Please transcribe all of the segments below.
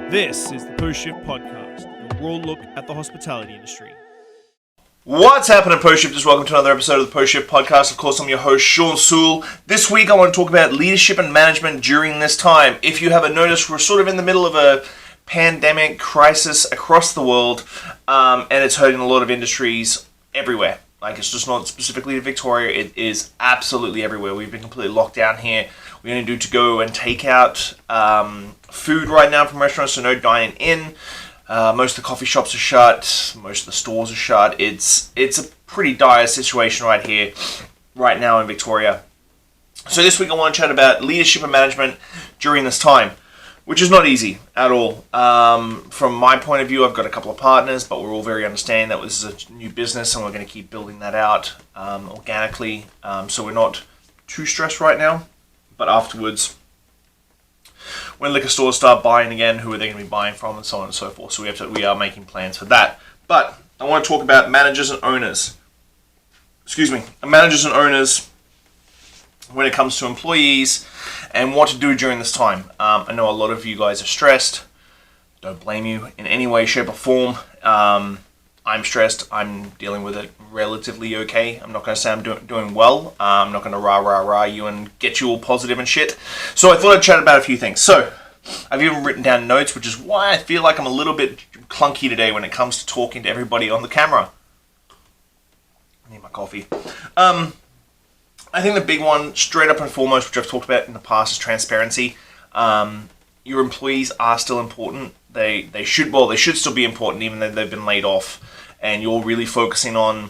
This is the Post Shift Podcast, a raw look at the hospitality industry. What's happening, Post Shifters? Welcome to another episode of the Post Shift Podcast. Of course, I'm your host, Shawn Soole. This week, I want to talk about leadership and management during this time. If you haven't noticed, we're sort of in the middle of a pandemic crisis across the world, and it's hurting a lot of industries everywhere. Like, it's just not specifically to Victoria, it is absolutely everywhere. We've been completely locked down here. We only do to go and take out food right now from restaurants, so no dining in. Most of the coffee shops are shut. Most of the stores are shut. It's a pretty dire situation right here, right now in Victoria. So this week I want to chat about leadership and management during this time, which is not easy at all. From my point of view, I've got a couple of partners, but we're all very understanding that this is a new business and we're going to keep building that out organically. So we're not too stressed right now. But afterwards, when liquor stores start buying again, who are they going to be buying from, and so on and so forth. So we are making plans for that. But I want to talk about managers and owners. Managers and owners when it comes to employees and what to do during this time. I know a lot of you guys are stressed. Don't blame you in any way, shape, or form. I'm stressed. I'm dealing with it relatively okay. I'm not going to say I'm doing well. I'm not going to rah you and get you all positive and shit. So I thought I'd chat about a few things. So I've even written down notes, which is why I feel like I'm a little bit clunky today when it comes to talking to everybody on the camera. I need my coffee. I think the big one, straight up and foremost, which I've talked about in the past, is transparency. Your employees are still important. They should still be important, even though they've been laid off. And you're really focusing on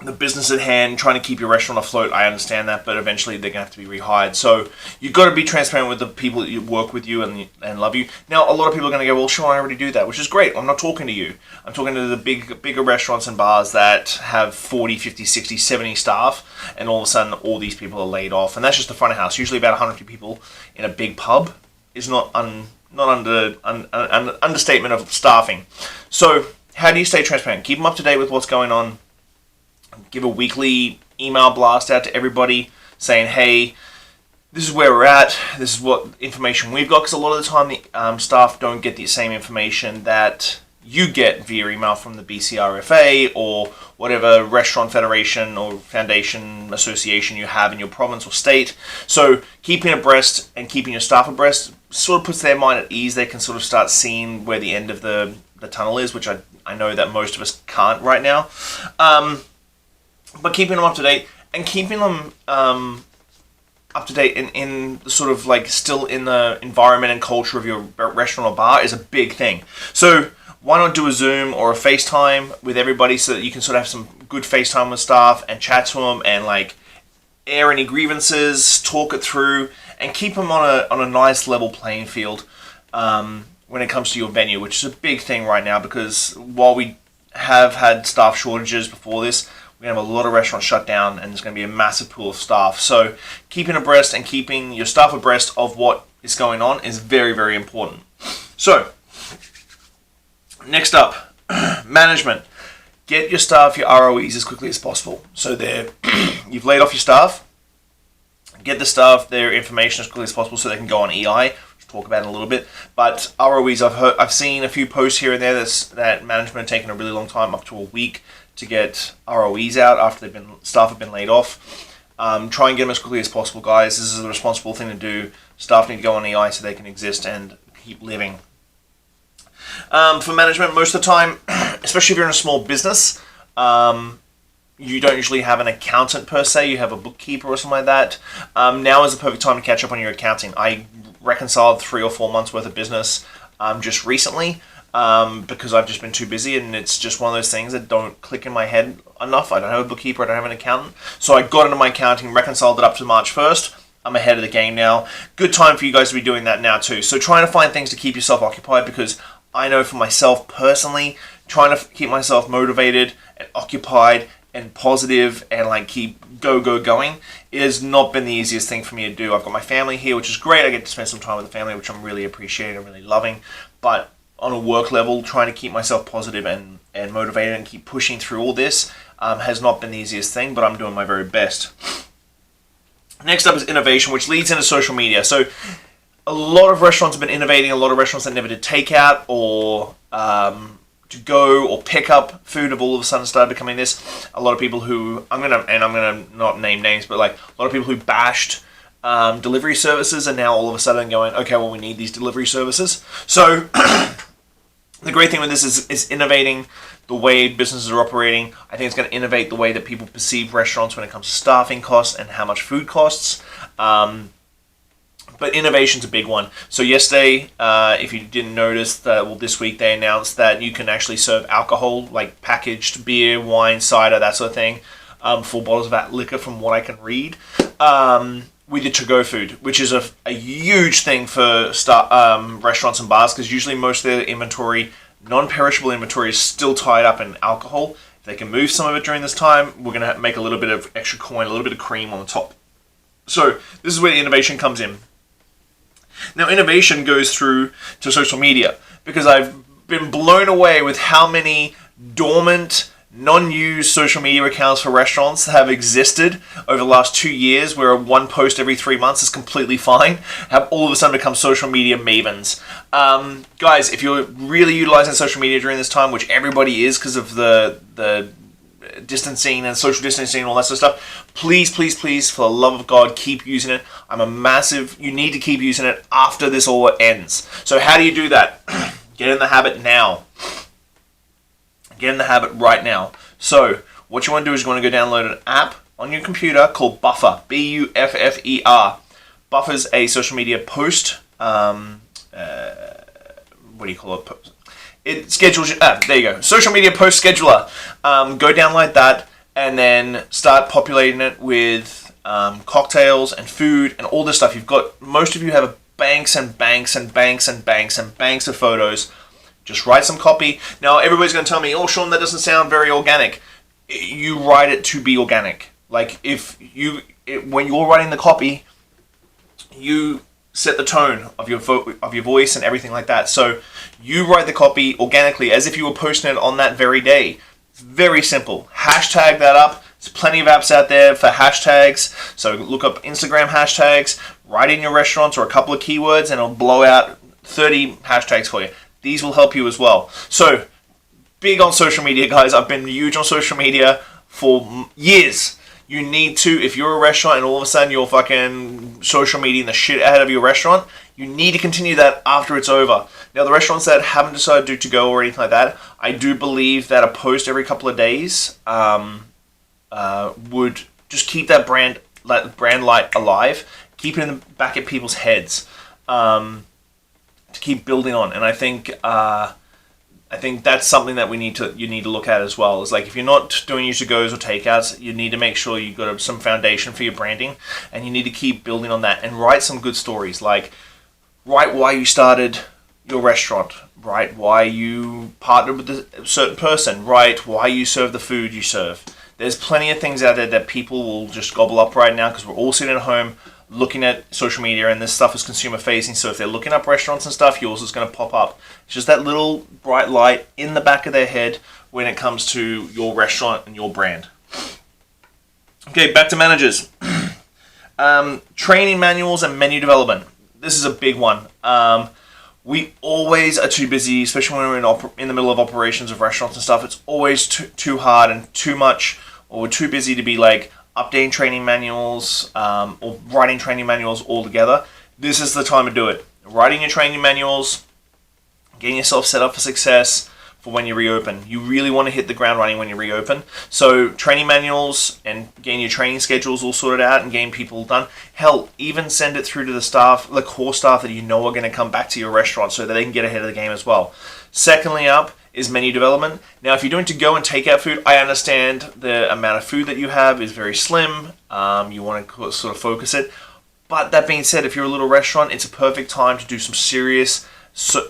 the business at hand, trying to keep your restaurant afloat. I understand that, but eventually they're going to have to be rehired. So you've got to be transparent with the people that work with you and love you. Now, a lot of people are going to go, well, Shawn, I already do that, which is great. I'm not talking to you. I'm talking to the bigger restaurants and bars that have 40, 50, 60, 70 staff, and all of a sudden all these people are laid off. And that's just the front of house. Usually about 150 people in a big pub is not understatement of staffing. So how do you stay transparent? Keep them up to date with what's going on. Give a weekly email blast out to everybody saying, hey, this is where we're at. This is what information we've got. Because a lot of the time, the staff don't get the same information that you get via email from the BCRFA or whatever restaurant federation or foundation association you have in your province or state. So keeping abreast and keeping your staff abreast sort of puts their mind at ease. They can sort of start seeing where the end of the tunnel is, which I know that most of us can't right now. But keeping them up to date and keeping them up to date in the sort of like still in the environment and culture of your restaurant or bar is a big thing. So why not do a Zoom or a FaceTime with everybody so that you can sort of have some good FaceTime with staff and chat to them and like air any grievances, talk it through, and keep them on a nice level playing field when it comes to your venue, which is a big thing right now because while we have had staff shortages before this, we're going to have a lot of restaurants shut down and there's going to be a massive pool of staff. So keeping abreast and keeping your staff abreast of what is going on is very, very important. So next up, management. Get your staff your ROEs as quickly as possible. So you've laid off your staff. Get the staff their information as quickly as possible so they can go on EI. We'll talk about it in a little bit. But ROEs, I've seen a few posts here and there that management have taken a really long time, up to a week, to get ROEs out after staff have been laid off. Try and get them as quickly as possible, guys. This is a responsible thing to do. Staff need to go on EI so they can exist and keep living. For management, most of the time, especially if you're in a small business, you don't usually have an accountant per se. You have a bookkeeper or something like that. Now is the perfect time to catch up on your accounting. I reconciled 3 or 4 months worth of business just recently because I've just been too busy, and it's just one of those things that don't click in my head enough. I don't have a bookkeeper. I don't have an accountant. So I got into my accounting, reconciled it up to March 1st. I'm ahead of the game now. Good time for you guys to be doing that now too. So trying to find things to keep yourself occupied, because I know for myself personally, trying to keep myself motivated and occupied and positive and like keep going has not been the easiest thing for me to do. I've got my family here, which is great. I get to spend some time with the family, which I'm really appreciating and really loving. But on a work level, trying to keep myself positive and motivated and keep pushing through all this has not been the easiest thing, but I'm doing my very best. Next up is innovation, which leads into social media. So a lot of restaurants have been innovating. A lot of restaurants that never did takeout or to go or pick up food have all of a sudden started becoming this. A lot of people who I'm gonna not name names, but like a lot of people who bashed delivery services are now all of a sudden going, okay, well, we need these delivery services. So the great thing with this is innovating the way businesses are operating. I think it's going to innovate the way that people perceive restaurants when it comes to staffing costs and how much food costs. But innovation's a big one. So yesterday, if you didn't notice, this week they announced that you can actually serve alcohol, like packaged beer, wine, cider, that sort of thing, 4 bottles of that liquor from what I can read, with the to-go food, which is a huge thing for restaurants and bars, because usually most of their inventory, non-perishable inventory, is still tied up in alcohol. If they can move some of it during this time, we're going to make a little bit of extra coin, a little bit of cream on the top. So this is where the innovation comes in. Now, innovation goes through to social media, because I've been blown away with how many dormant, non-used social media accounts for restaurants have existed over the last 2 years, where one post every 3 months is completely fine, have all of a sudden become social media mavens. Guys, if you're really utilizing social media during this time, which everybody is because of the distancing and social distancing and all that sort of stuff, please, please, please, for the love of God, keep using it. You need to keep using it after this all ends. So how do you do that? Get in the habit now. Get in the habit right now. So what you want to do is you want to go download an app on your computer called Buffer, Buffer. Buffer's a social media post, what do you call it? It schedules, there you go, social media post scheduler. Go download that and then start populating it with cocktails and food and all this stuff. Most of you have banks and banks and banks and banks and banks of photos. Just write some copy. Now, everybody's going to tell me, oh, Shawn, that doesn't sound very organic. You write it to be organic. Like, when you're writing the copy, you set the tone of your voice and everything like that. So you write the copy organically as if you were posting it on that very day. It's very simple. Hashtag that up. There's plenty of apps out there for hashtags. So look up Instagram hashtags, write in your restaurants or a couple of keywords, and it'll blow out 30 hashtags for you. These will help you as well. So big on social media, guys. I've been huge on social media for years. You need to, if you're a restaurant and all of a sudden you're fucking social mediaing the shit out of your restaurant, you need to continue that after it's over. Now, the restaurants that haven't decided to do to-go or anything like that, I do believe that a post every couple of days would just keep that brand light alive, keep it in the back of people's heads, to keep building on. And I think that's something that you need to look at as well. Is like, if you're not doing use to goes or takeouts, you need to make sure you've got some foundation for your branding, and you need to keep building on that and write some good stories. Like, write why you started your restaurant, write why you partnered with a certain person, write why you serve the food you serve. There's plenty of things out there that people will just gobble up right now because we're all sitting at home looking at social media, and this stuff is consumer facing. So if they're looking up restaurants and stuff, yours is going to pop up. It's just that little bright light in the back of their head when it comes to your restaurant and your brand. Okay, back to managers. Training manuals and menu development. This is a big one. We always are too busy, especially when we're in the middle of operations of restaurants and stuff. It's always too hard and too much, or we're too busy to be like updating training manuals or writing training manuals all together. This is the time to do it. Writing your training manuals, getting yourself set up for success for when you reopen. You really want to hit the ground running when you reopen. So training manuals and getting your training schedules all sorted out and getting people done. Hell, even send it through to the staff, the core staff that you know are going to come back to your restaurant so that they can get ahead of the game as well. Secondly up is menu development. Now, if you're doing to-go and takeout food, I understand the amount of food that you have is very slim. You want to sort of focus it. But that being said, if you're a little restaurant, it's a perfect time to do some serious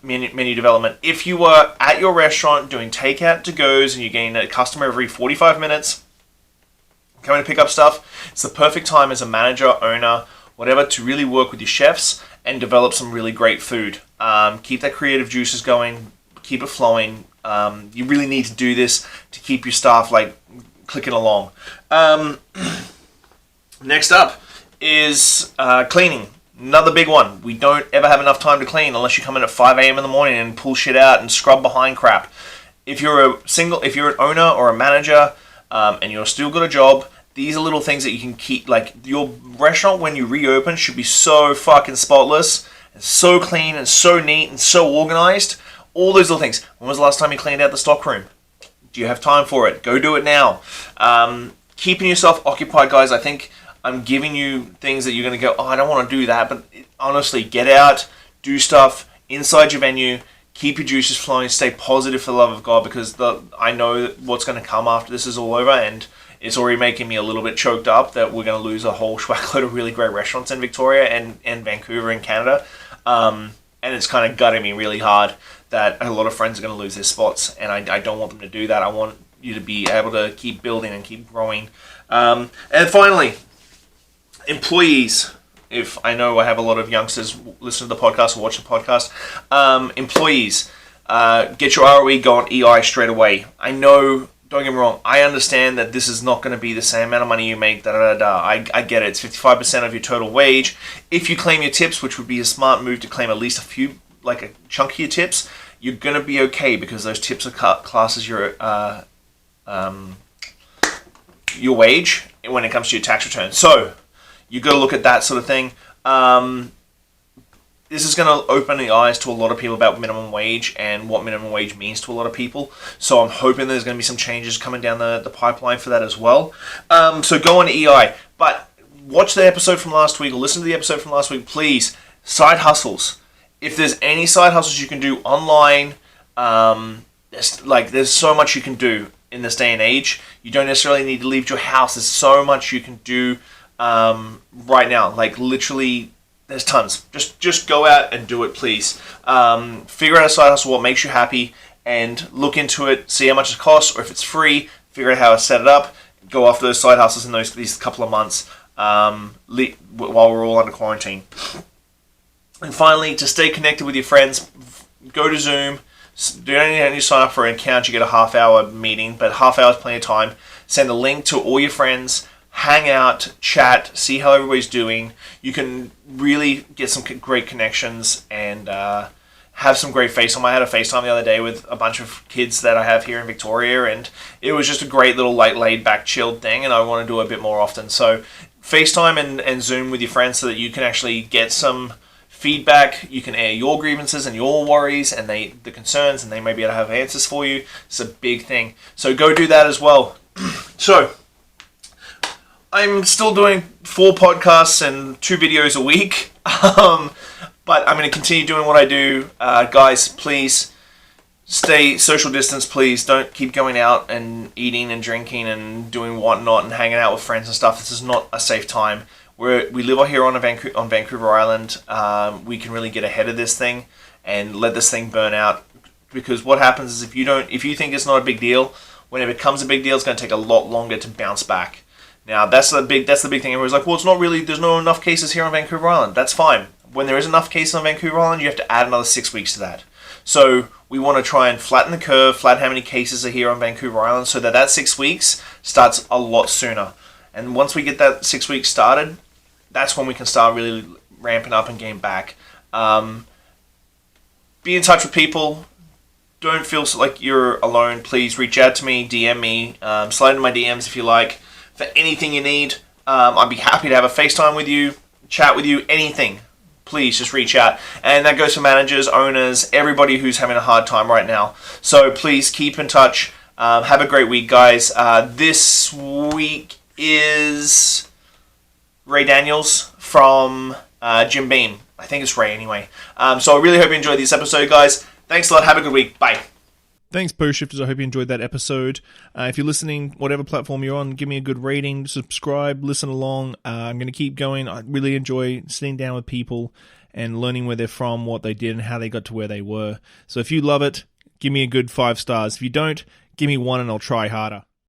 menu development. If you were at your restaurant doing takeout to-goes and you're getting a customer every 45 minutes coming to pick up stuff, it's the perfect time as a manager, owner, whatever, to really work with your chefs and develop some really great food. Keep that creative juices going, keep it flowing. You really need to do this to keep your staff like clicking along. Next up is cleaning. Another big one. We don't ever have enough time to clean unless you come in at 5 a.m. in the morning and pull shit out and scrub behind crap. If you're an owner or a manager, and you're still got a job, these are little things that you can keep. Like, your restaurant when you reopen should be so fucking spotless and so clean and so neat and so organized. All those little things. When was the last time you cleaned out the stock room? Do you have time for it? Go do it now. Keeping yourself occupied, guys. I think I'm giving you things that you're going to go, oh, I don't want to do that. But honestly, get out, do stuff inside your venue, keep your juices flowing, stay positive for the love of God, because I know what's going to come after this is all over, and it's already making me a little bit choked up that we're going to lose a whole schwackload of really great restaurants in Victoria and Vancouver and Canada. And it's kind of gutting me really hard that a lot of friends are going to lose their spots, and I don't want them to do that. I want you to be able to keep building and keep growing. And finally, employees. If I know I have a lot of youngsters listen to the podcast or watch the podcast, employees, get your ROE, go on EI straight away. I know, don't get me wrong, I understand that this is not going to be the same amount of money you make, I get it. It's 55% of your total wage. If you claim your tips, which would be a smart move to claim at least a few, like a chunk of your tips, you're going to be okay, because those tips are classed as your wage when it comes to your tax return. So you got to look at that sort of thing. This is going to open the eyes to a lot of people about minimum wage and what minimum wage means to a lot of people. So I'm hoping there's going to be some changes coming down the pipeline for that as well. So go on to EI. But watch the episode from last week or listen to the episode from last week, please. Side hustles. If there's any side hustles you can do online, there's so much you can do in this day and age. You don't necessarily need to leave your house. There's so much you can do right now. Like, literally, there's tons. Just go out and do it, please. Figure out a side hustle, what makes you happy, and look into it. See how much it costs, or if it's free. Figure out how to set it up. Go after those side hustles in these couple of months while we're all under quarantine. And finally, to stay connected with your friends, go to Zoom. You don't need to sign up for an account. You get a half-hour meeting, but half hour is plenty of time. Send a link to all your friends. Hang out, chat, see how everybody's doing. You can really get some great connections and have some great FaceTime. I had a FaceTime the other day with a bunch of kids that I have here in Victoria, and it was just a great little laid-back, chilled thing, and I want to do it a bit more often. So FaceTime and Zoom with your friends so that you can actually get some feedback. You can air your grievances and your worries and the concerns, and they may be able to have answers for you. It's a big thing. So go do that as well. So I'm still doing 4 podcasts and 2 videos a week, but I'm going to continue doing what I do. Guys, please stay social distance, please. Don't keep going out and eating and drinking and doing whatnot and hanging out with friends and stuff. This is not a safe time. We live here on Vancouver Island. We can really get ahead of this thing and let this thing burn out, because what happens is if you think it's not a big deal, when it becomes a big deal, it's going to take a lot longer to bounce back. Now, that's the big thing. Everyone's like, well, it's not really, there's no enough cases here on Vancouver Island. That's fine. When there is enough cases on Vancouver Island, you have to add another 6 weeks to that. So we want to try and flatten the curve, flatten how many cases are here on Vancouver Island, so that 6 weeks starts a lot sooner. And once we get that 6 weeks started, that's when we can start really ramping up and getting back. Be in touch with people. Don't feel like you're alone. Please reach out to me, DM me, slide into my DMs if you like. For anything you need, I'd be happy to have a FaceTime with you, chat with you, anything. Please just reach out. And that goes for managers, owners, everybody who's having a hard time right now. So please keep in touch. Have a great week, guys. This week is Ray Daniels from Jim Beam. I think it's Ray anyway. So I really hope you enjoyed this episode, guys. Thanks a lot. Have a good week. Bye. Thanks, Post Shifters. I hope you enjoyed that episode. If you're listening, whatever platform you're on, give me a good rating, subscribe, listen along. I'm going to keep going. I really enjoy sitting down with people and learning where they're from, what they did, and how they got to where they were. So if you love it, give me a good 5 stars. If you don't, give me 1 and I'll try harder.